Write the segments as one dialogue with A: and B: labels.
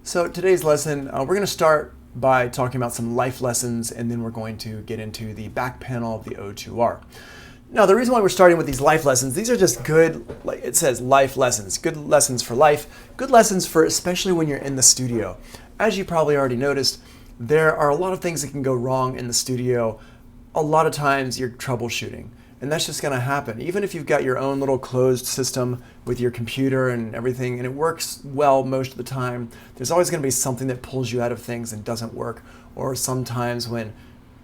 A: So today's lesson, we're going to start by talking about some life lessons, and then we're going to get into the back panel of the02R. Now, the reason why we're starting with these life lessons, these are just good, like it says, life lessons, good lessons for life, good lessons for especially when you're in the studio. As you probably already noticed, there are a lot of things that can go wrong in the studio. A lot of times you're troubleshooting, and that's just going to happen. Even if you've got your own little closed system with your computer and everything, and it works well most of the time, there's always going to be something that pulls you out of things and doesn't work. Or sometimes when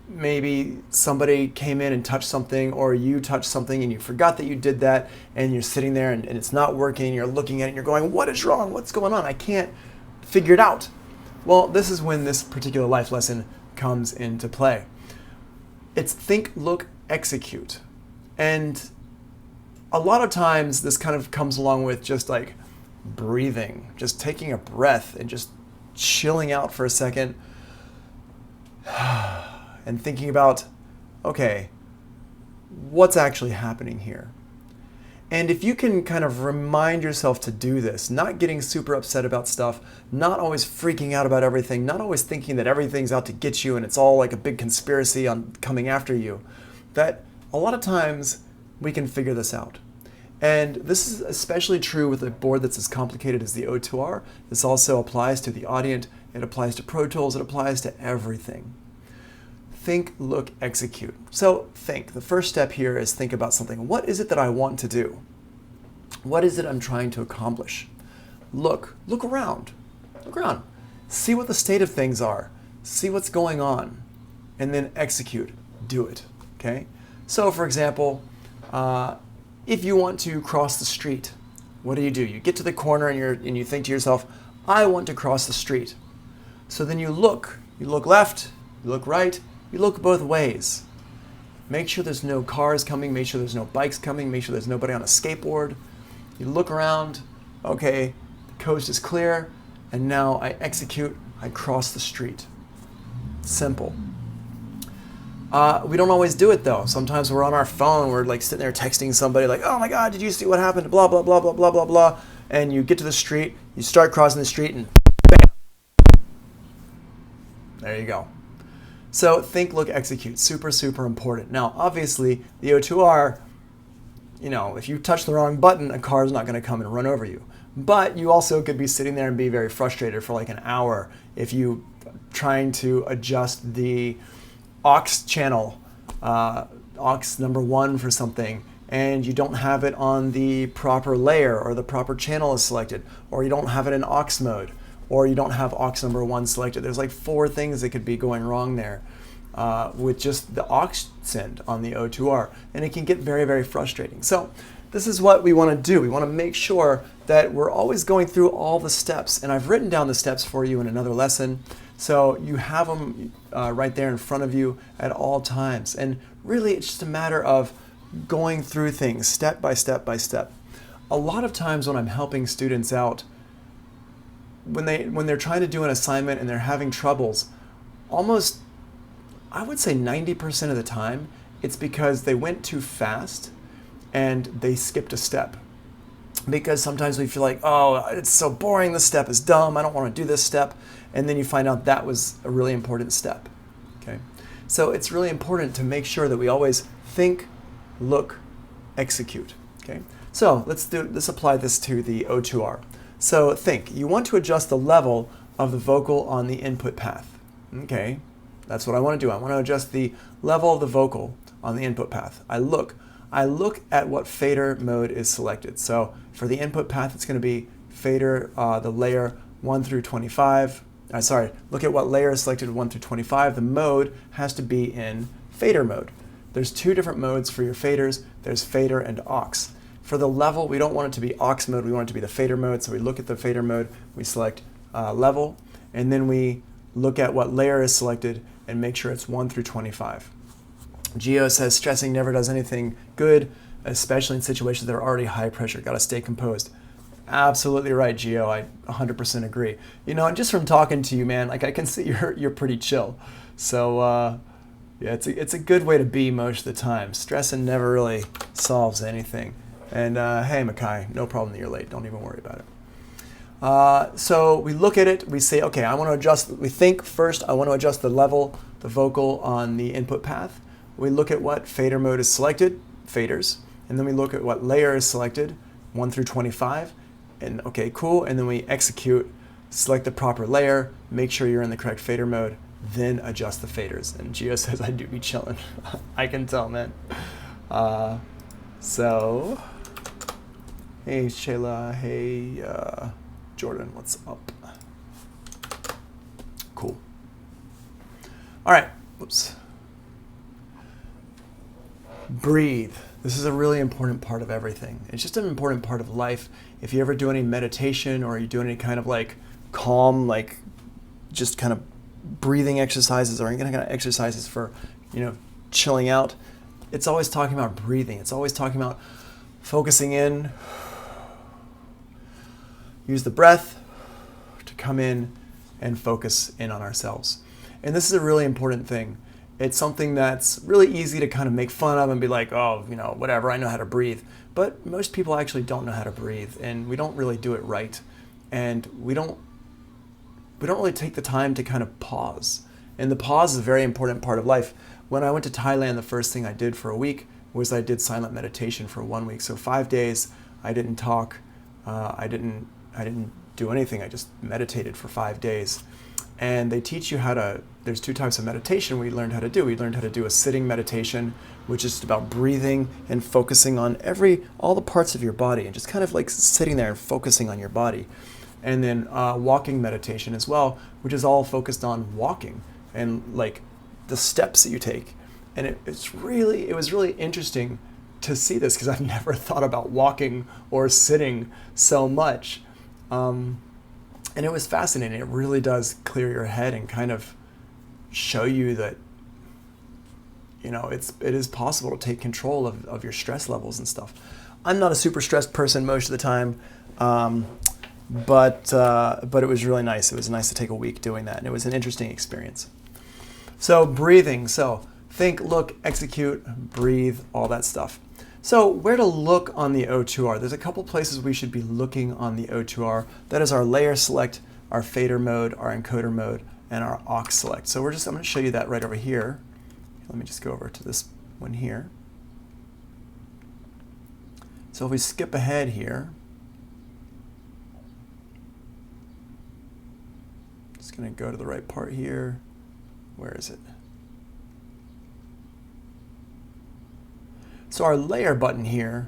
A: maybe somebody came in and touched something, or you touched something and you forgot that you did that, and you're sitting there and it's not working, you're looking at it and you're going, what is wrong? What's going on? I can't figure it out. Well, this is when this particular life lesson comes into play. It's think, look, execute. And a lot of times this kind of comes along with just like breathing, just taking a breath and just chilling out for a second and thinking about, okay, what's actually happening here? And if you can kind of remind yourself to do this, not getting super upset about stuff, not always freaking out about everything, not always thinking that everything's out to get you and it's all like a big conspiracy on coming after you, that a lot of times we can figure this out. And this is especially true with a board that's as complicated as the02R. This also applies to the Audient, it applies to Pro Tools, it applies to everything. Think, look, execute. So think. The first step here is think about something. What is it that I want to do? What is it I'm trying to accomplish? Look around. Look around. See what the state of things are. See what's going on. And then execute. Do it. Okay? So for example, if you want to cross the street, what do? You get to the corner and you think to yourself, I want to cross the street. So then you look left, you look right, you look both ways. Make sure there's no cars coming, make sure there's no bikes coming, make sure there's nobody on a skateboard. You look around, okay, the coast is clear, and now I execute, I cross the street. Simple. We don't always do it though. Sometimes we're on our phone, we're like sitting there texting somebody like, oh my God, did you see what happened? Blah, blah, blah, blah, blah, blah, blah. And you get to the street, you start crossing the street and bam! There you go. So think, look, execute. Super, super important. Now, obviously, the O2R, if you touch the wrong button, a car is not going to come and run over you. But you also could be sitting there and be very frustrated for like an hour if you trying to adjust the aux channel, aux number 1 for something, and you don't have it on the proper layer or the proper channel is selected, or you don't have it in aux mode, or you don't have aux number 1 selected. There's like 4 things that could be going wrong there with just the aux send on the O2R, and it can get very, very frustrating. So this is what we want to do. We want to make sure that we're always going through all the steps, and I've written down the steps for you in another lesson, so you have them right there in front of you at all times. And really, it's just a matter of going through things step by step by step. A lot of times when I'm helping students out, when they're trying to do an assignment and they're having troubles, almost, I would say 90% of the time, it's because they went too fast and they skipped a step. Because sometimes we feel like, oh, it's so boring, this step is dumb, I don't want to do this step. And then you find out that was a really important step. Okay? So it's really important to make sure that we always think, look, execute. Okay? So let's apply this to the O2R. So think, you want to adjust the level of the vocal on the input path. Okay, that's what I want to do. I want to adjust the level of the vocal on the input path. I look at what fader mode is selected. So for the input path, it's going to be fader, the layer 1 through 25. Look at what layer is selected 1 through 25. The mode has to be in fader mode. There's 2 different modes for your faders. There's fader and aux. For the level, we don't want it to be aux mode, we want it to be the fader mode. So we look at the fader mode, we select level, and then we look at what layer is selected and make sure it's 1 through 25. Geo says stressing never does anything good, especially in situations that are already high pressure. Got to stay composed. Absolutely right, Geo. I 100% agree. And just from talking to you, man, like I can see you're pretty chill. So yeah, it's a good way to be most of the time. Stressing never really solves anything. And hey, Makai, no problem that you're late. Don't even worry about it. So we look at it, we say, okay, I want to adjust, we think first, I want to adjust the level, the vocal on the input path. We look at what fader mode is selected, faders, and then we look at what layer is selected, 1 through 25, and okay, cool, and then we execute, select the proper layer, make sure you're in the correct fader mode, then adjust the faders. And Gio says, I do be chilling. I can tell, man. So, hey Shayla, hey Jordan, what's up? Cool. All right, whoops. Breathe. This is a really important part of everything. It's just an important part of life. If you ever do any meditation or you do any kind of like calm, like just kind of breathing exercises or any kind of exercises for, chilling out, it's always talking about breathing. It's always talking about focusing in. Use the breath to come in and focus in on ourselves. And this is a really important thing. It's something that's really easy to kind of make fun of and be like, oh, whatever, I know how to breathe. But most people actually don't know how to breathe, and we don't really do it right. And we don't really take the time to kind of pause. And the pause is a very important part of life. When I went to Thailand, the first thing I did for a week was I did silent meditation for 1 week. So 5 days, I didn't talk, I didn't do anything. I just meditated for 5 days. And they teach you how to, there's 2 types of meditation we learned how to do. We learned how to do a sitting meditation, which is just about breathing and focusing on all the parts of your body and just kind of like sitting there and focusing on your body. And then walking meditation as well, which is all focused on walking and like the steps that you take. And it was really interesting to see this because I've never thought about walking or sitting so much. And it was fascinating. It really does clear your head and kind of show you that, it is possible to take control of your stress levels and stuff. I'm not a super stressed person most of the time, but it was really nice. It was nice to take a week doing that, and it was an interesting experience. So breathing. So think, look, execute, breathe, all that stuff. So where to look on the O2R? There's a couple places we should be looking on the O2R. That is our layer select, our fader mode, our encoder mode, and our aux select. So I'm going to show you that right over here. Let me just go over to this one here. So if we skip ahead here, just going to go to the right part here. Where is it? So our layer button here,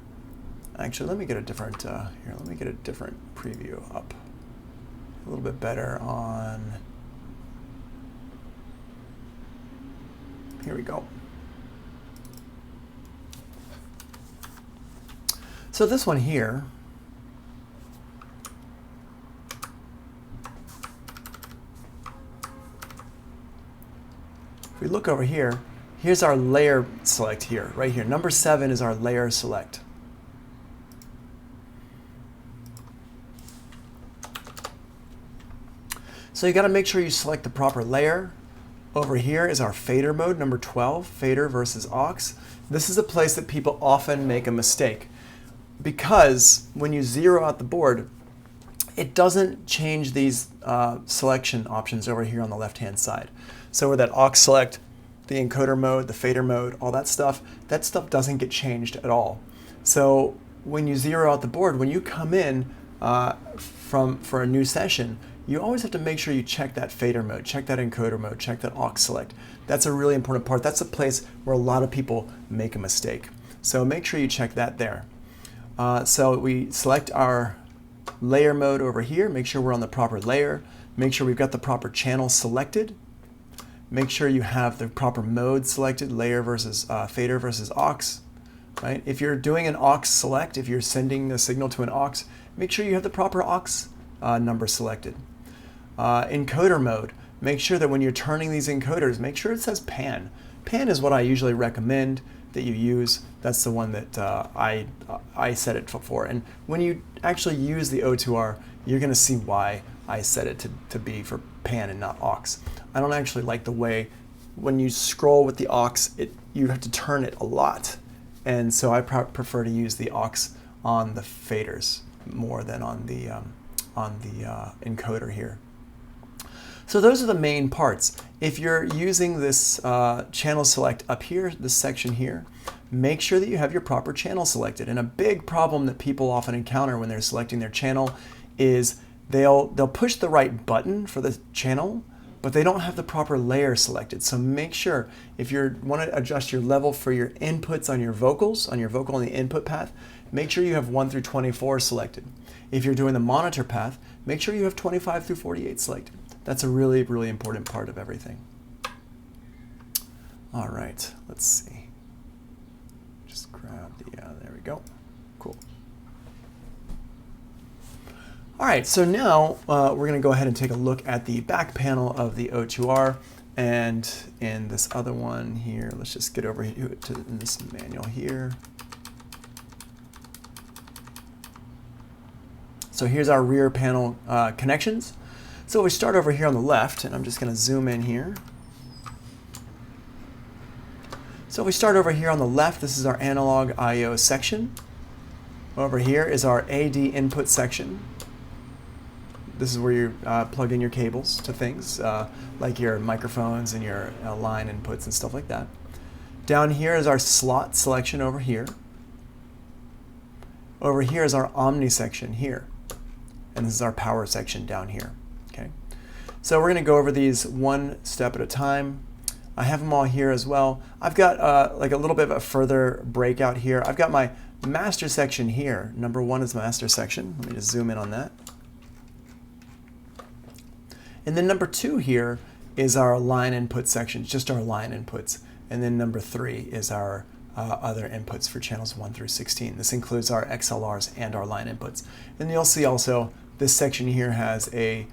A: actually let me get a different, let me get a different preview up. A little bit better on, here we go. So this one here, if we look over here, here's our layer select here, right here. Number 7 is our layer select. So you got to make sure you select the proper layer. Over here is our fader mode, number 12, fader versus aux. This is a place that people often make a mistake because when you zero out the board, it doesn't change these selection options over here on the left-hand side. So with that aux select, the encoder mode, the fader mode, all that stuff doesn't get changed at all. So when you zero out the board, when you come in for a new session, you always have to make sure you check that fader mode, check that encoder mode, check that aux select. That's a really important part. That's a place where a lot of people make a mistake. So make sure you check that there. So we select our layer mode over here, make sure we're on the proper layer, make sure we've got the proper channel selected. Make sure you have the proper mode selected, layer versus fader versus aux, right? If you're doing an aux select, if you're sending a signal to an aux, make sure you have the proper aux number selected. Encoder mode, make sure that when you're turning these encoders, make sure it says pan. Pan is what I usually recommend that you use. That's the one that I set it for. And when you actually use the O2R, you're going to see why I set it to be for pan and not aux. I don't actually like the way when you scroll with the aux, you have to turn it a lot. And so I prefer to use the aux on the faders more than on the encoder here. So those are the main parts. If you're using this channel select up here, this section here, make sure that you have your proper channel selected. And a big problem that people often encounter when they're selecting their channel is they'll push the right button for the channel, but they don't have the proper layer selected. So make sure if you want to adjust your level for your inputs on your vocals, on the input path, make sure you have 1 through 24 selected. If you're doing the monitor path, make sure you have 25 through 48 selected. That's a really, really important part of everything. All right, let's see. Just grab the, there we go. Cool. All right, so now we're gonna go ahead and take a look at the back panel of the 02R, and in this other one here, let's just get over here to this manual here. So here's our rear panel connections. So we start over here on the left, and I'm just going to zoom in here. So we start over here on the left. This is our analog I/O section. Over here is our AD input section. This is where you plug in your cables to things, like your microphones and your line inputs and stuff like that. Down here is our slot selection over here. Over here is our Omni section here. And this is our power section down here. Okay, so we're going to go over these one step at a time. I have them all here as well. I've got like a little bit of a further breakout here. I've got my master section here. Number 1 is master section. Let me just zoom in on that. And then number 2 here is our line input section, just our line inputs. And then number 3 is our other inputs for channels 1 through 16. This includes our XLRs and our line inputs. And you'll see also this section here has a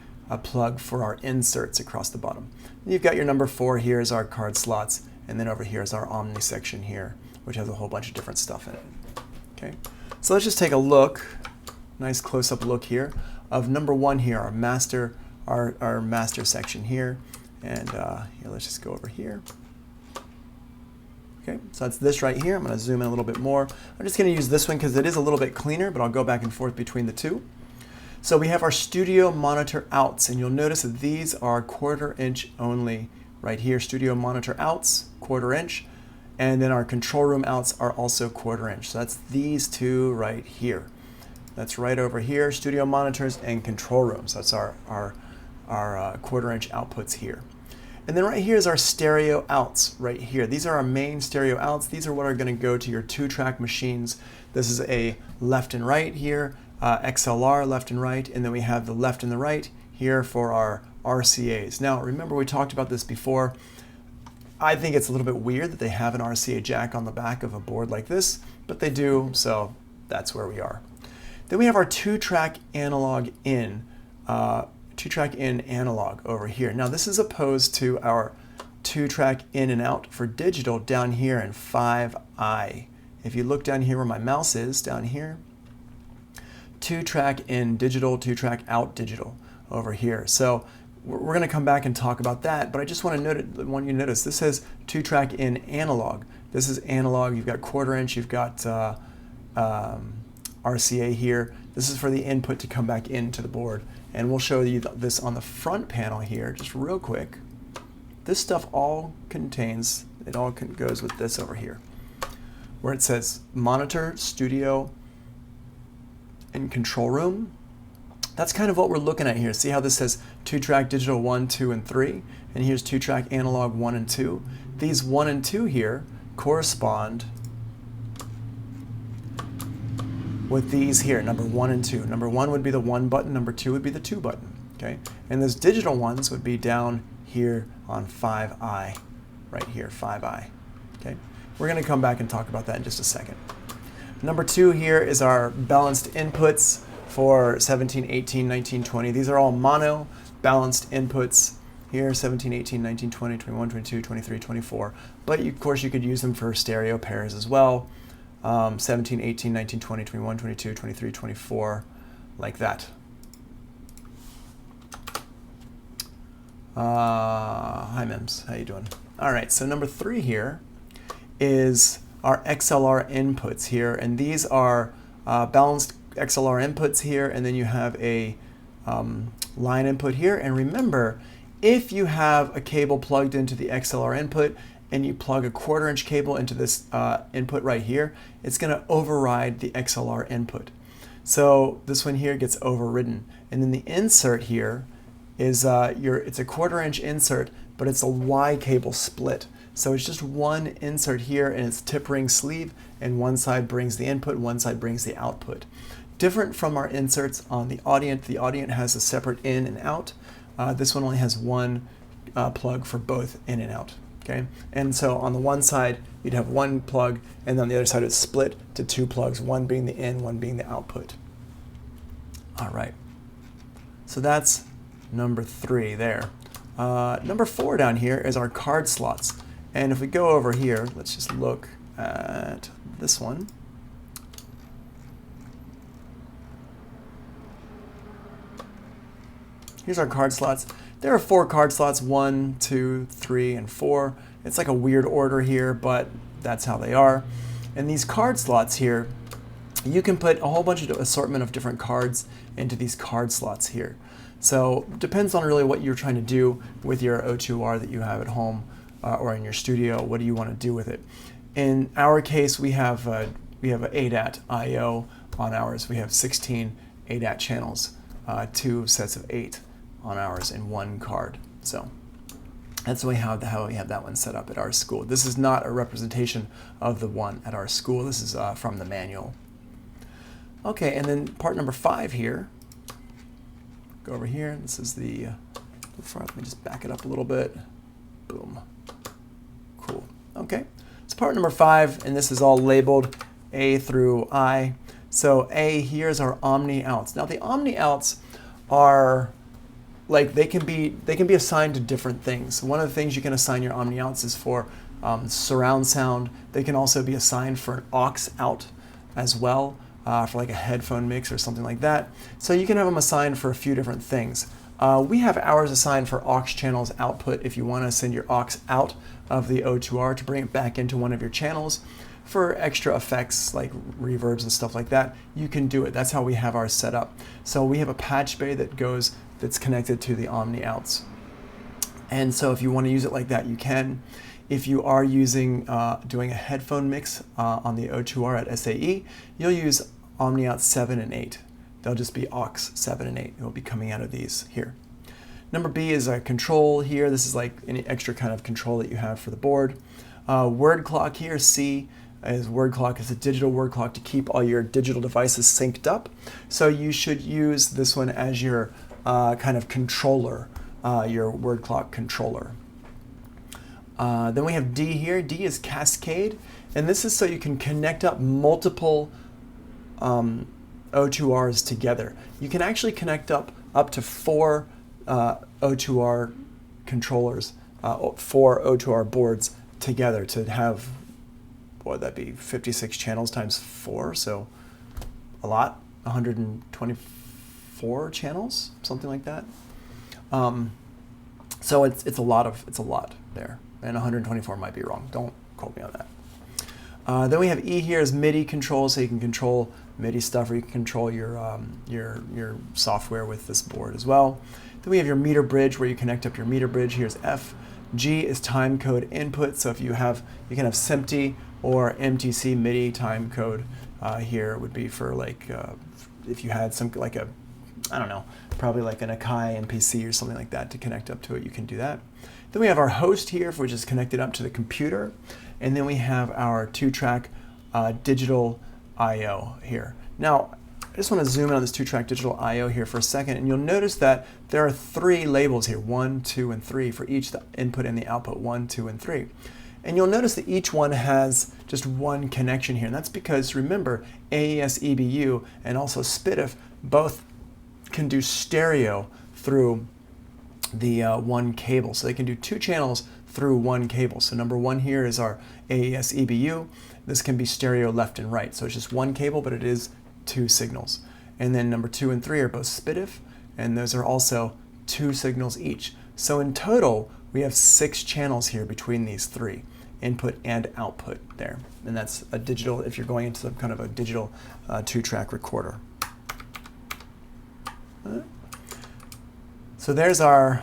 A: plug for our inserts across the bottom. And you've got your number 4 here is our card slots, and then over here is our Omni section here, which has a whole bunch of different stuff in it. Okay, so let's just take a look, nice close-up look here of number 1 here, our master section here, and here, let's just go over here. Okay, so that's this right here. I'm going to zoom in a little bit more. I'm just going to use this one because it is a little bit cleaner, but I'll go back and forth between the two. So we have our studio monitor outs, and you'll notice that these are 1/4 inch only right here. Studio monitor outs, 1/4 inch, and then our control room outs are also 1/4 inch. So that's these two right here. That's right over here, studio monitors and control rooms. That's our 1/4 inch outputs here. And then right here is our stereo outs right here. These are our main stereo outs. These are what are going to go to your 2-track machines. This is a left and right here, XLR left and right, and then we have the left and the right here for our RCAs. Now remember, we talked about this before. I think it's a little bit weird that they have an RCA jack on the back of a board like this, but they do, so that's where we are. Then we have our 2-track analog in. 2-track in analog over here. Now this is opposed to our 2-track in and out for digital down here in 5i. If you look down here where my mouse is, down here, 2-track in digital, 2-track out digital over here. So we're going to come back and talk about that, but I just want you to notice this says 2-track in analog. This is analog. You've got 1/4 inch, you've got RCA here. This is for the input to come back into the board. And we'll show you this on the front panel here, just real quick. This stuff all contains, it all goes with this over here, where it says monitor, studio, and control room. That's kind of what we're looking at here. See how this says 2-track digital 1, 2, and 3, and here's 2-track analog 1 and 2. These 1 and 2 here correspond with these here, number 1 and 2. Number 1 would be the 1 button, number 2 would be the 2 button, okay? And those digital ones would be down here on 5i, right here, 5i, okay? We're gonna come back and talk about that in just a second. Number 2 here is our balanced inputs for 17, 18, 19, 20. These are all mono balanced inputs here, 17, 18, 19, 20, 21, 22, 23, 24. But of course you could use them for stereo pairs as well. 17, 18, 19, 20, 21, 22, 23, 24, like that. Hi Mims, how you doing? All right, so number 3 here is our XLR inputs here, and these are balanced XLR inputs here, and then you have a line input here. And remember, if you have a cable plugged into the XLR input and you plug a 1/4 inch cable into this input right here, it's going to override the XLR input. So this one here gets overridden. And then the insert here is it's a 1/4 inch insert, but it's a Y cable split. So it's just one insert here, and it's tip ring sleeve, and one side brings the input, one side brings the output. Different from our inserts on the Audient. The Audient has a separate in and out. This one only has one plug for both in and out. Okay, and so on the one side you'd have one plug, and on the other side it's split to two plugs, one being the in, one being the output. All right, so that's number 3 there. Number 4 down here is our card slots. And if we go over here, let's just look at this one. Here's our card slots. There are 4 card slots, 1, 2, 3, and 4. It's like a weird order here, but that's how they are. And these card slots here, you can put a whole bunch of assortment of different cards into these card slots here. So it depends on really what you're trying to do with your O2R that you have at home or in your studio. What do you want to do with it? In our case, we have a ADAT I/O on ours. We have 16 ADAT channels, 2 sets of 8 on ours in one card. So that's how we have that one set up at our school. This is not a representation of the one at our school. This is from the manual. Okay, and then part number 5 here. Go over here. This is the let me just back it up a little bit. Boom. Cool. Okay. It's part number 5, and this is all labeled A through I. So A here is our omni outs. Now the omni outs are like they can be assigned to different things. One of the things you can assign your omni outs is for surround sound. They can also be assigned for an aux out as well, for like a headphone mix or something like that. So you can have them assigned for a few different things. We have ours assigned for aux channels output if you want to send your aux out of the O2R to bring it back into one of your channels. For extra effects like reverbs and stuff like that, you can do it. That's how we have ours set up. So we have a patch bay that's connected to the omni outs. And so if you want to use it like that, you can. If you are doing a headphone mix on the O2R at SAE, you'll use omni outs 7 and 8. They'll just be aux 7 and 8. It will be coming out of these here. Number B is a control here. This is like any extra kind of control that you have for the board. Word clock here, C is word clock. It's a digital word clock to keep all your digital devices synced up. So you should use this one as your kind of controller, your word clock controller. Then we have D here. D is cascade, and this is so you can connect up multiple O2Rs together. You can actually connect up to 4 O2R controllers, 4 O2R boards together to have, what would that be, 56 channels times 4, so a lot, 124 channels, something like that. So it's a lot there, and 124 might be wrong. Don't quote me on that. Then we have E here is MIDI control, so you can control MIDI stuff, or you can control your software with this board as well. Then we have your meter bridge, where you connect up your meter bridge. Here's F. G is time code input, so if you can have SMPTE or MTC MIDI time code. Here would be for like if you had some like a, I don't know, probably like an Akai MPC or something like that to connect up to it, you can do that. Then we have our host here, which is connected up to the computer. And then we have our 2-track digital I/O here. Now, I just want to zoom in on this 2-track digital I/O here for a second, and you'll notice that there are 3 labels here, 1, 2, and 3 for each, the input and the output, 1, 2, and 3. And you'll notice that each one has just one connection here, and that's because, remember, AES EBU and also SPDIF both can do stereo through the one cable. So they can do 2 channels through one cable. So number 1 here is our AES EBU. This can be stereo left and right. So it's just one cable, but it is 2 signals. And then number 2 and 3 are both SPDIF, and those are also 2 signals each. So in total, we have 6 channels here between these 3, input and output there. And that's a digital, if you're going into some kind of a digital 2-track recorder. So there's the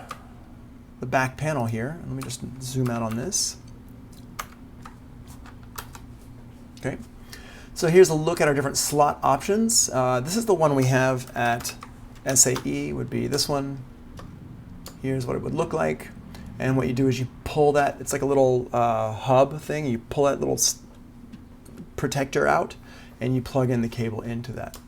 A: back panel here. Let me just zoom out on this. Okay. So here's a look at our different slot options. This is the one we have at SAE, would be this one. Here's what it would look like. And what you do is you pull that, it's like a little hub thing, you pull that little protector out and you plug in the cable into that.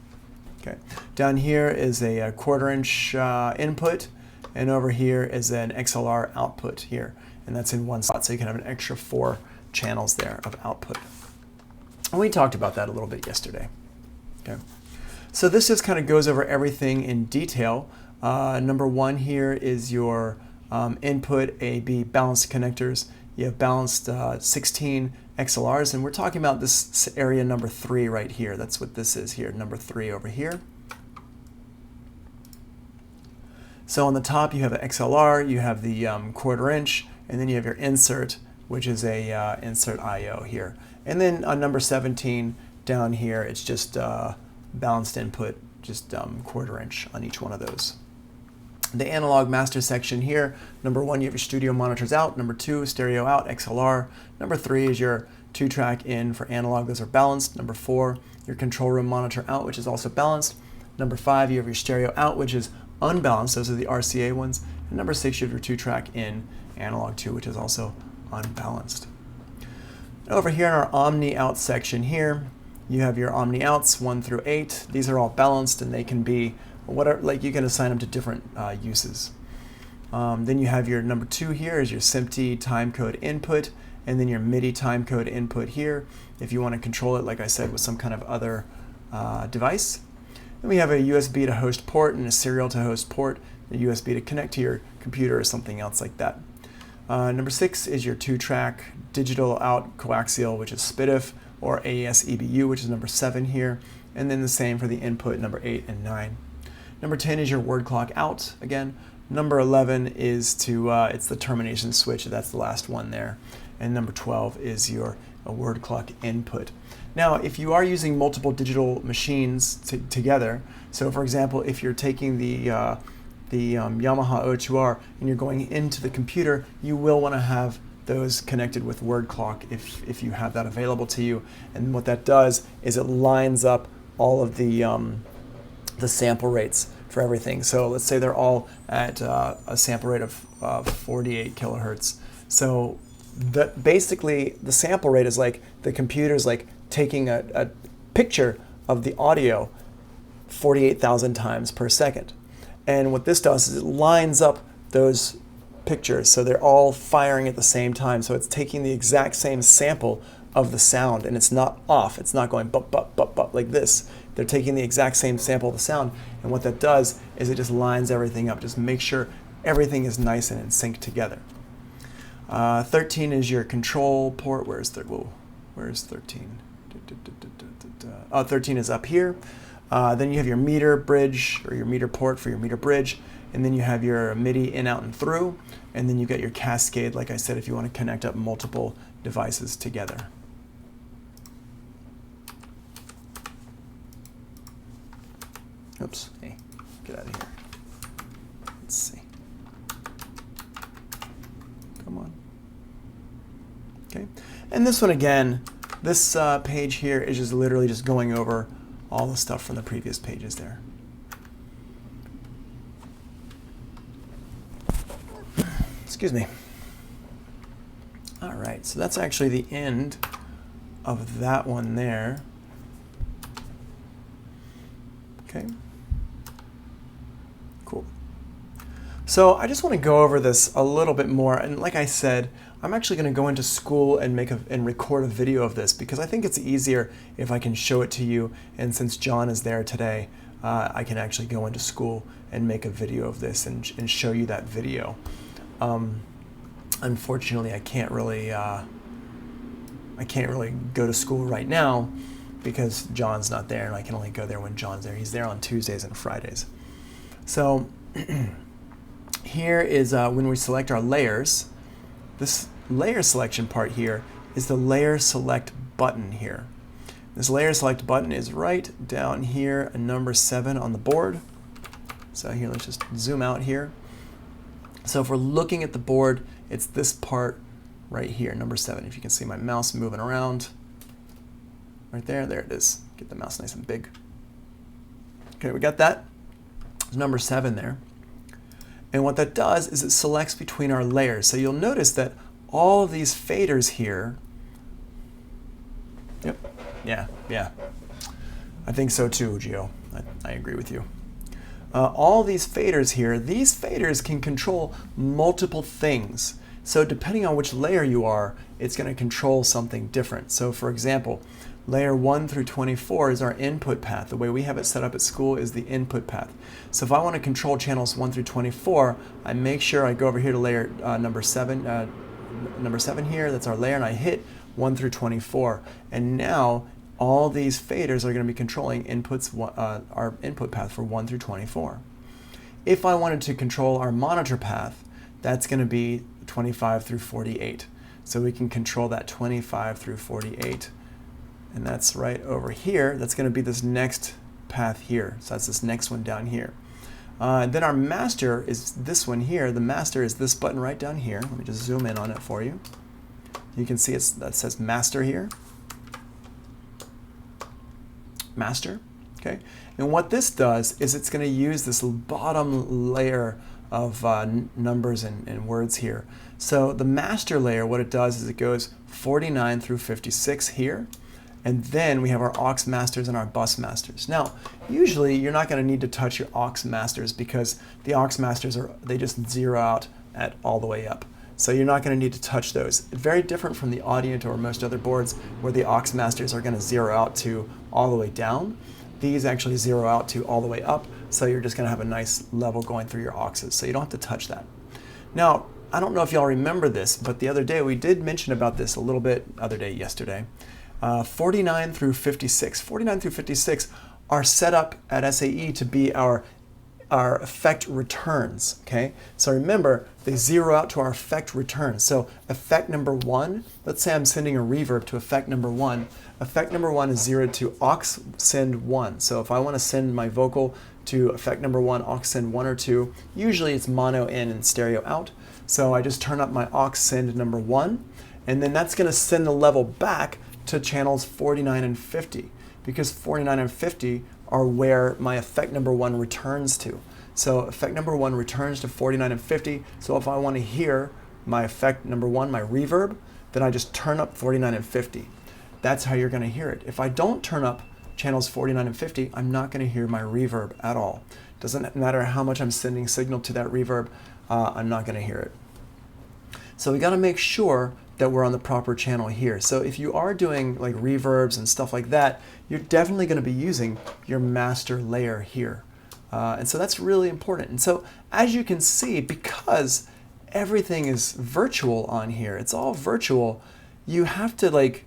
A: Okay. Down here is a 1/4" input, and over here is an XLR output here. And that's in one slot, so you can have an extra 4 channels there of output. And we talked about that a little bit yesterday. Okay. So this just kind of goes over everything in detail. Number 1 here is your input A/B balanced connectors. You have balanced 16 XLRs, and we're talking about this area number 3 right here. That's what this is here, number 3 over here. So on the top you have an XLR, you have the 1/4", and then you have your insert, which is a insert IO here. And then on number 17 down here, it's just balanced input, just 1/4" on each one of those. The analog master section here, number 1, you have your studio monitors out. Number 2, stereo out, XLR. Number 3 is your 2-track in for analog. Those are balanced. Number 4, your control room monitor out, which is also balanced. Number 5, you have your stereo out, which is unbalanced. Those are the RCA ones. And number 6, you have your 2-track in analog 2, which is also unbalanced. Over here in our Omni out section here, you have your Omni outs 1 through 8. These are all balanced, and they can be whatever, like you can assign them to different uses. Then you have your number 2 here is your SMPTE timecode input, and then your MIDI timecode input here if you want to control it, like I said, with some kind of other device. Then we have a USB to host port and a serial to host port, a USB to connect to your computer or something else like that. Number 6 is your 2-track digital out coaxial, which is SPDIF, or AES EBU, which is number 7 here, and then the same for the input, number 8 and 9. Number 10 is your word clock out again. Number 11 is it's the termination switch, that's the last one there. And number 12 is your word clock input. Now, if you are using multiple digital machines together, so for example, if you're taking the Yamaha 02R and you're going into the computer, you will want to have those connected with word clock if you have that available to you. And what that does is it lines up all of the sample rates for everything. So let's say they're all at a sample rate of 48 kilohertz. So basically the sample rate is like the computer's like taking a picture of the audio 48,000 times per second. And what this does is it lines up those pictures so they're all firing at the same time. So it's taking the exact same sample of the sound, and it's not off. It's not going bup, bup, bup, bup like this. They're taking the exact same sample of the sound, and what that does is it just lines everything up, just make sure everything is nice and in sync together. 13 is your control port. Where's 13? Oh, 13 is up here. Then you have your meter bridge, or your meter port for your meter bridge, and then you have your MIDI in, out, and through, and then you got your cascade, like I said, if you want to connect up multiple devices together. Oops, hey, get out of here. Let's see. Come on. Okay, and this one again, this page here is just literally just going over all the stuff from the previous pages there. Excuse me. All right, so that's actually the end of that one there. Okay. Cool. So I just want to go over this a little bit more, and like I said, I'm actually going to go into school and record a video of this because I think it's easier if I can show it to you, and since John is there today, I can actually go into school and make a video of this and show you that video. Unfortunately, I can't really go to school right now because John's not there, and I can only go there when John's there. He's there on Tuesdays and Fridays. So here is when we select our layers. This layer selection part here is the layer select button here. This layer select button is right down here, number 7 on the board. So here, let's just zoom out here. So if we're looking at the board, it's this part right here, number 7. If you can see my mouse moving around, right there, there it is. Get the mouse nice and big. Okay, we got that. There's number 7 there. And what that does is it selects between our layers. So you'll notice that all of these faders here, yep, yeah. I think so too, Gio. I agree with you. All these faders here, these faders can control multiple things. So depending on which layer you are, it's going to control something different. So for example, layer 1 through 24 is our input path. The way we have it set up at school is the input path. So if I want to control channels 1 through 24, I make sure I go over here to layer number 7 here, that's our layer, and I hit 1 through 24. And now all these faders are going to be controlling inputs, our input path for 1 through 24. If I wanted to control our monitor path, that's going to be 25 through 48. So we can control that 25 through 48. And that's right over here. That's going to be this next path here. So that's this next one down here. Then our master is this one here. The master is this button right down here. Let me just zoom in on it for you. You can see that says master here. Master. Okay. And what this does is it's going to use this bottom layer of numbers and words here. So the master layer, what it does is it goes 49 through 56 here. And then we have our aux masters and our bus masters. Now, usually you're not going to need to touch your aux masters because the aux masters they just zero out at all the way up. So you're not going to need to touch those. Very different from the Audient or most other boards where the aux masters are going to zero out to all the way down. These actually zero out to all the way up. So you're just going to have a nice level going through your auxes. So you don't have to touch that. Now, I don't know if y'all remember this, but the other day we did mention about this a little bit, yesterday. 49 through 56. 49 through 56 are set up at SAE to be our effect returns, okay? So remember, they zero out to our effect returns. So effect number 1, let's say I'm sending a reverb to effect number 1. Effect number 1 is zeroed to aux send 1. So if I want to send my vocal to effect number 1, aux send 1 or 2, usually it's mono in and stereo out. So I just turn up my aux send number 1, and then that's going to send the level back to channels 49 and 50, because 49 and 50 are where my effect number 1 returns to. So effect number 1 returns to 49 and 50. So if I want to hear my effect number 1, my reverb, then I just turn up 49 and 50. That's how you're going to hear it. If I don't turn up channels 49 and 50, I'm not going to hear my reverb at all. Doesn't matter how much I'm sending signal to that reverb, I'm not going to hear it. So we got to make sure that we're on the proper channel here. So if you are doing like reverbs and stuff like that, you're definitely going to be using your master layer here. And so that's really important. And so as you can see, because everything is virtual on here, it's all virtual, you have to like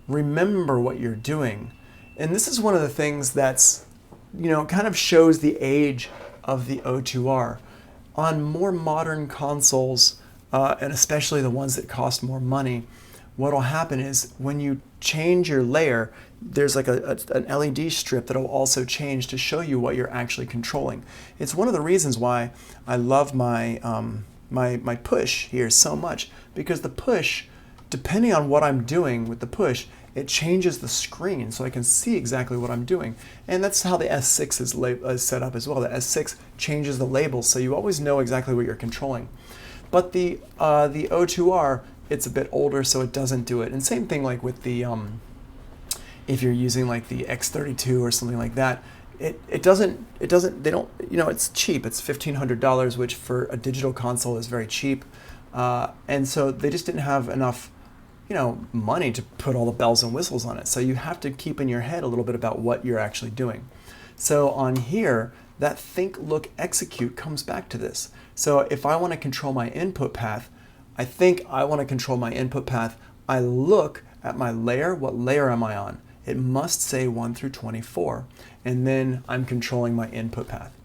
A: remember what you're doing. And this is one of the things that's, kind of shows the age of the O2R. On more modern consoles, and especially the ones that cost more money, what will happen is when you change your layer, there's like an LED strip that will also change to show you what you're actually controlling. It's one of the reasons why I love my my push here so much, because the push, depending on what I'm doing with the push, it changes the screen so I can see exactly what I'm doing. And that's how the S6 is set up as well. The S6 changes the labels so you always know exactly what you're controlling. But the O2R, it's a bit older, so it doesn't do it. And same thing like with the, if you're using like the X32 or something like that, they don't, it's cheap. It's $1,500, which for a digital console is very cheap. And so they just didn't have enough, money to put all the bells and whistles on it. So you have to keep in your head a little bit about what you're actually doing. So on here, that think, look, execute comes back to this. So if I want to control my input path, I think I want to control my input path. I look at my layer. What layer am I on? It must say 1 through 24. And then I'm controlling my input path.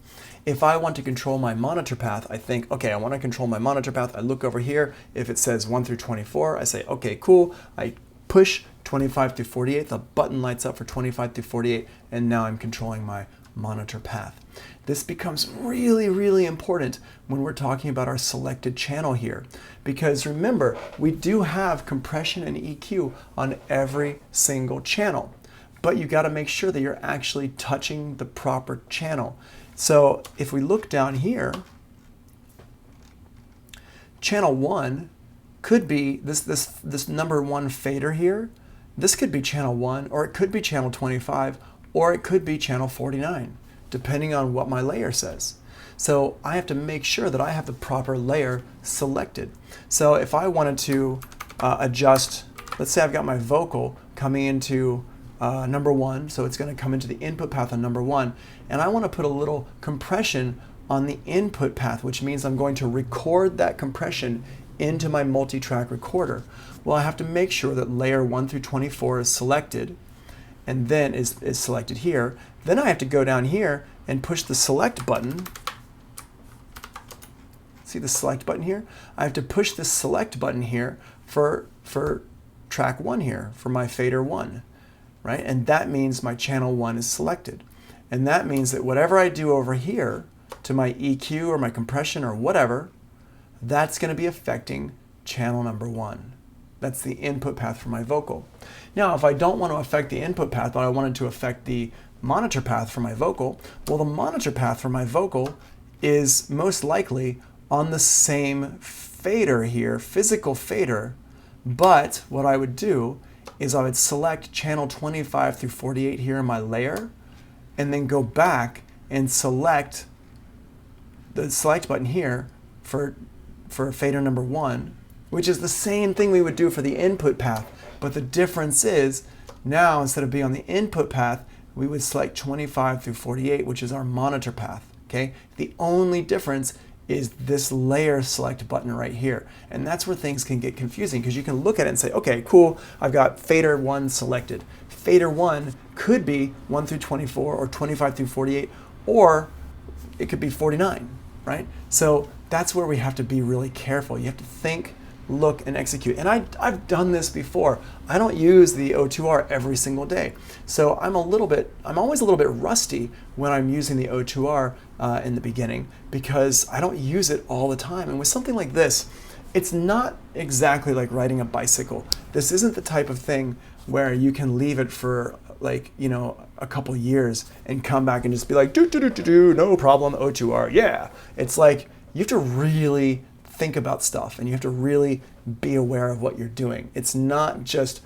A: If I want to control my monitor path, I think, okay, I want to control my monitor path. I look over here. If it says 1 through 24, I say, okay, cool. I push 25 through 48. The button lights up for 25 through 48. And now I'm controlling my monitor path. This becomes really, really important when we're talking about our selected channel here, because remember, we do have compression and EQ on every single channel, but you got to make sure that you're actually touching the proper channel. So if we look down here, channel 1 could be this number 1 fader here. This could be channel 1, or it could be channel 25, or it could be channel 49, depending on what my layer says. So I have to make sure that I have the proper layer selected. So if I wanted to adjust, let's say I've got my vocal coming into number 1, so it's going to come into the input path on number 1, and I want to put a little compression on the input path, which means I'm going to record that compression into my multi-track recorder. Well, I have to make sure that layer 1 through 24 is selected, and then is selected here. Then I have to go down here and push the select button. See the select button here? I have to push the select button here for track 1 here, for my fader 1, right? And that means my channel 1 is selected. And that means that whatever I do over here to my EQ or my compression or whatever, that's going to be affecting channel number 1. That's the input path for my vocal. Now, if I don't want to affect the input path, but I wanted to affect the monitor path for my vocal, well, the monitor path for my vocal is most likely on the same fader here, physical fader, but what I would do is I would select channel 25 through 48 here in my layer, and then go back and select the select button here for fader number 1, which is the same thing we would do for the input path, but the difference is now instead of being on the input path, we would select 25 through 48, which is our monitor path, okay? The only difference is this layer select button right here. And that's where things can get confusing, because you can look at it and say, okay, cool, I've got fader 1 selected. Fader 1 could be 1 through 24 or 25 through 48, or it could be 49, right? So that's where we have to be really careful. You have to think, look, and execute. And I've done this before. I don't use the O2R every single day. So I'm always a little bit rusty when I'm using the O2R in the beginning, because I don't use it all the time. And with something like this, it's not exactly like riding a bicycle. This isn't the type of thing where you can leave it for like, you know, a couple years and come back and just be like, no problem, O2R, yeah. It's like, you have to really think about stuff, and you have to really be aware of what you're doing. It's not just,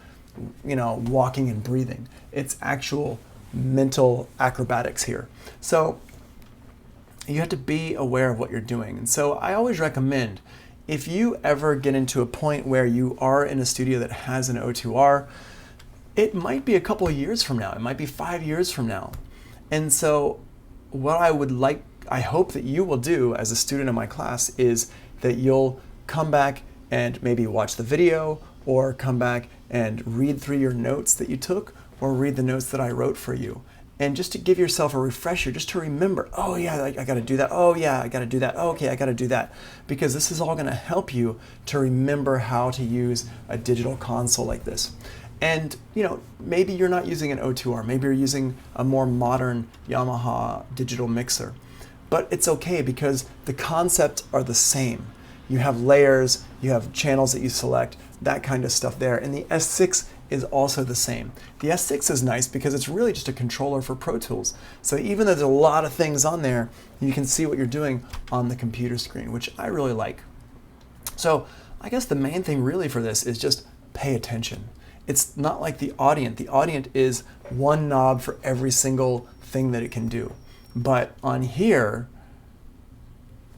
A: you know, walking and breathing. It's actual mental acrobatics here. So you have to be aware of what you're doing. And so I always recommend, if you ever get into a point where you are in a studio that has an O2R, it might be a couple of years from now. It might be 5 years from now. And so what I hope that you will do as a student in my class is that you'll come back and maybe watch the video, or come back and read through your notes that you took, or read the notes that I wrote for you. And just to give yourself a refresher, just to remember, oh yeah, I got to do that. Oh yeah, I got to do that. Oh, okay, I got to do that. Because this is all going to help you to remember how to use a digital console like this. And, you know, maybe you're not using an O2R. Maybe you're using a more modern Yamaha digital mixer. But it's okay, because the concepts are the same. You have layers, you have channels that you select, that kind of stuff there. And the S6 is also the same. The S6 is nice because it's really just a controller for Pro Tools. So even though there's a lot of things on there, you can see what you're doing on the computer screen, which I really like. So I guess the main thing really for this is just pay attention. It's not like the Audient. The Audient is one knob for every single thing that it can do. But on here,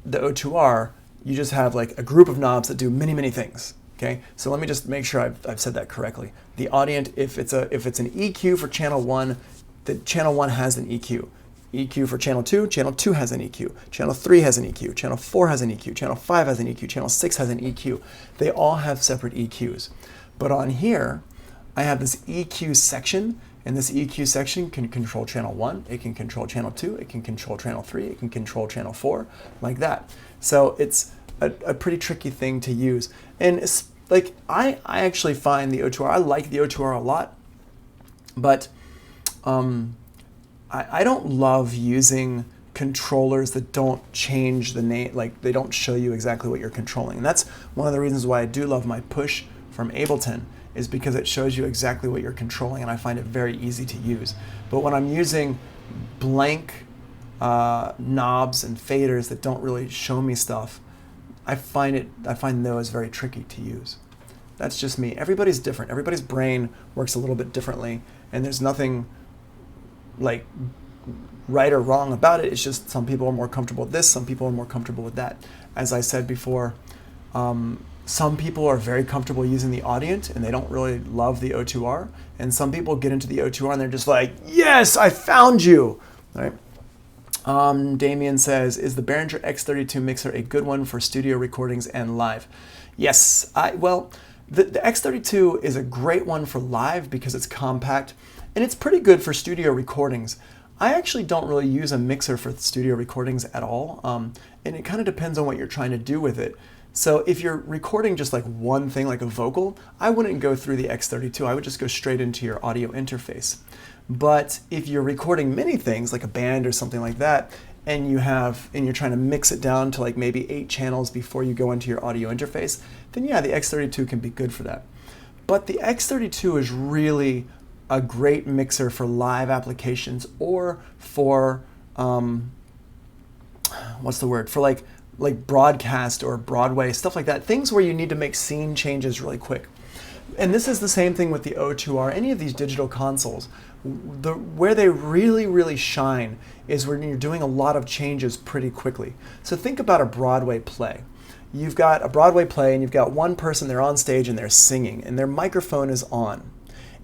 A: the O2R, you just have like a group of knobs that do many, many things. Okay, so let me just make sure I've said that correctly. The Audient, if it's an EQ for channel 1, the channel 1 has an EQ. EQ for channel 2 has an EQ. Channel 3 has an EQ. Channel 4 has an EQ. Channel 5 has an EQ. Channel 6 has an EQ. They all have separate EQs. But on here, I have this EQ section, and this EQ section can control channel 1, it can control channel 2, it can control channel 3, it can control channel 4, like that. So it's a pretty tricky thing to use. And it's like, I actually find the O2R, I like the O2R a lot, but I don't love using controllers that don't change the name, like they don't show you exactly what you're controlling. And that's one of the reasons why I do love my push from Ableton, is because it shows you exactly what you're controlling, and I find it very easy to use. But when I'm using blank knobs and faders that don't really show me stuff, I find those very tricky to use. That's just me. Everybody's different. Everybody's brain works a little bit differently, and there's nothing like right or wrong about it. It's just some people are more comfortable with this, some people are more comfortable with that. As I said before, some people are very comfortable using the Audient and they don't really love the O2R, and some people get into the O2R and they're just like, yes, I found you, right? Damien says, is the Behringer X32 mixer a good one for studio recordings and live? Yes, well, the X32 is a great one for live because it's compact, and it's pretty good for studio recordings. I actually don't really use a mixer for studio recordings at all, and it kind of depends on what you're trying to do with it. So if you're recording just like one thing, like a vocal, I wouldn't go through the X32. I would just go straight into your audio interface. But if you're recording many things, like a band or something like that, and you're trying to mix it down to like maybe 8 channels before you go into your audio interface, then yeah, the X32 can be good for that. But the X32 is really a great mixer for live applications, or for for like broadcast or Broadway, stuff like that, things where you need to make scene changes really quick. And this is the same thing with the O2R, any of these digital consoles. Where they really, really shine is when you're doing a lot of changes pretty quickly. So think about a Broadway play. You've got a Broadway play and you've got one person, they're on stage and they're singing and their microphone is on.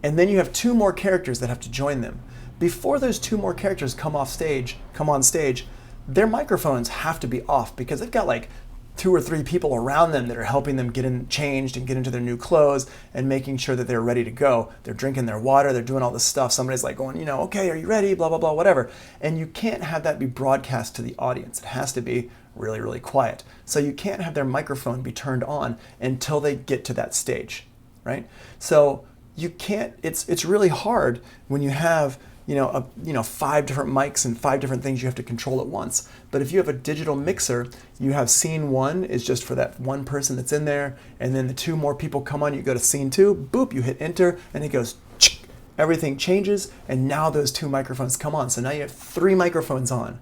A: And then you have 2 more characters that have to join them. Before those 2 more characters come on stage, their microphones have to be off because they've got like 2 or 3 people around them that are helping them get changed and get into their new clothes and making sure that they're ready to go. They're drinking their water, they're doing all this stuff. Somebody's like going, okay, are you ready? Blah, blah, blah, whatever. And you can't have that be broadcast to the audience. It has to be really, really quiet. So you can't have their microphone be turned on until they get to that stage, right? So you can't, it's really hard when you have 5 different mics and 5 different things you have to control at once. But if you have a digital mixer, you have scene 1 is just for that one person that's in there, and then the 2 more people come on, you go to scene 2, boop, you hit enter, and it goes, everything changes, and now those 2 microphones come on. So now you have 3 microphones on.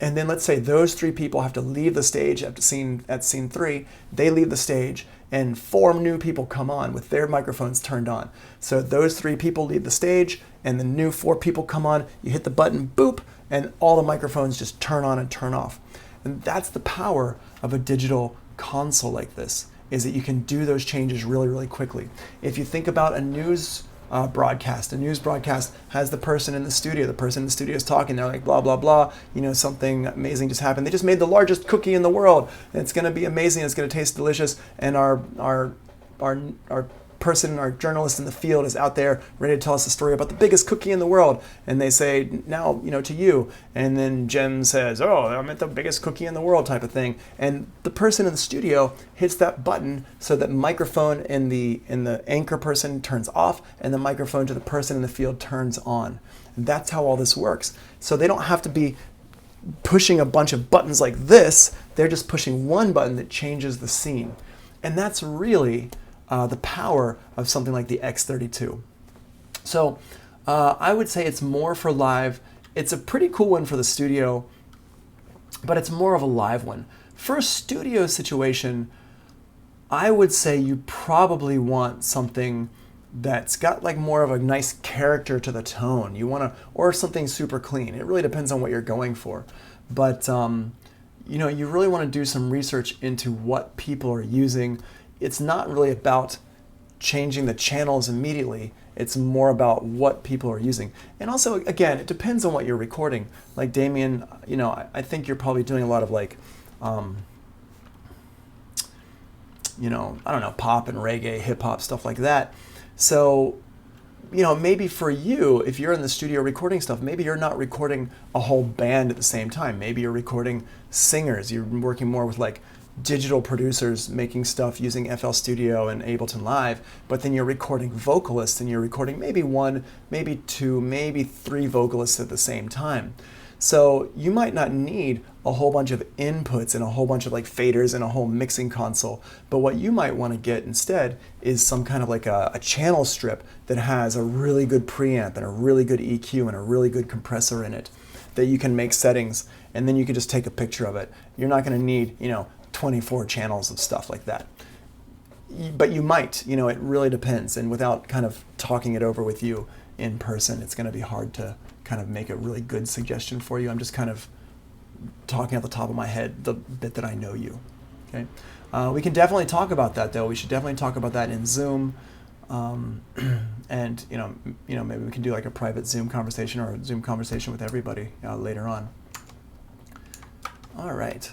A: And then let's say those 3 people have to leave the stage at scene 3, they leave the stage, and 4 new people come on with their microphones turned on. So those 3 people leave the stage, and the new 4 people come on, you hit the button, boop, and all the microphones just turn on and turn off. And that's the power of a digital console like this, is that you can do those changes really, really quickly. If you think about a news broadcast has the person in the studio. The person in the studio is talking. They're like, blah, blah, blah. Something amazing just happened. They just made the largest cookie in the world. And it's going to be amazing. It's going to taste delicious. And our person, our journalist in the field is out there ready to tell us a story about the biggest cookie in the world. And they say, now, to you. And then Jem says, oh, I meant the biggest cookie in the world type of thing. And the person in the studio hits that button so that microphone in the anchor person turns off and the microphone to the person in the field turns on. And that's how all this works. So they don't have to be pushing a bunch of buttons like this. They're just pushing one button that changes the scene. And that's really the power of something like the X32. So I would say it's more for live. It's a pretty cool one for the studio, but it's more of a live one. For a studio situation, I would say you probably want something that's got like more of a nice character to the tone. Or something super clean. It really depends on what you're going for. But you really want to do some research into what people are using. It's not really about changing the channels immediately. It's more about what people are using. And also, again, it depends on what you're recording. Like Damien, I think you're probably doing a lot of like, I don't know, pop and reggae, hip hop, stuff like that. So, maybe for you, if you're in the studio recording stuff, maybe you're not recording a whole band at the same time. Maybe you're recording singers. You're working more with like digital producers making stuff using FL Studio and Ableton Live, but then you're recording vocalists and you're recording maybe one, maybe two, maybe three vocalists at the same time. So you might not need a whole bunch of inputs and a whole bunch of like faders and a whole mixing console, but what you might want to get instead is some kind of like a channel strip that has a really good preamp and a really good EQ and a really good compressor in it that you can make settings, and then you can just take a picture of it. You're not going to need, 24 channels of stuff like that. But you might, it really depends, and without kind of talking it over with you in person, it's going to be hard to kind of make a really good suggestion for you. I'm just kind of talking at the top of my head the bit that I know you. Okay, we can definitely talk about that though. We should definitely talk about that in Zoom, and maybe we can do like a private Zoom conversation or a Zoom conversation with everybody later on. All right.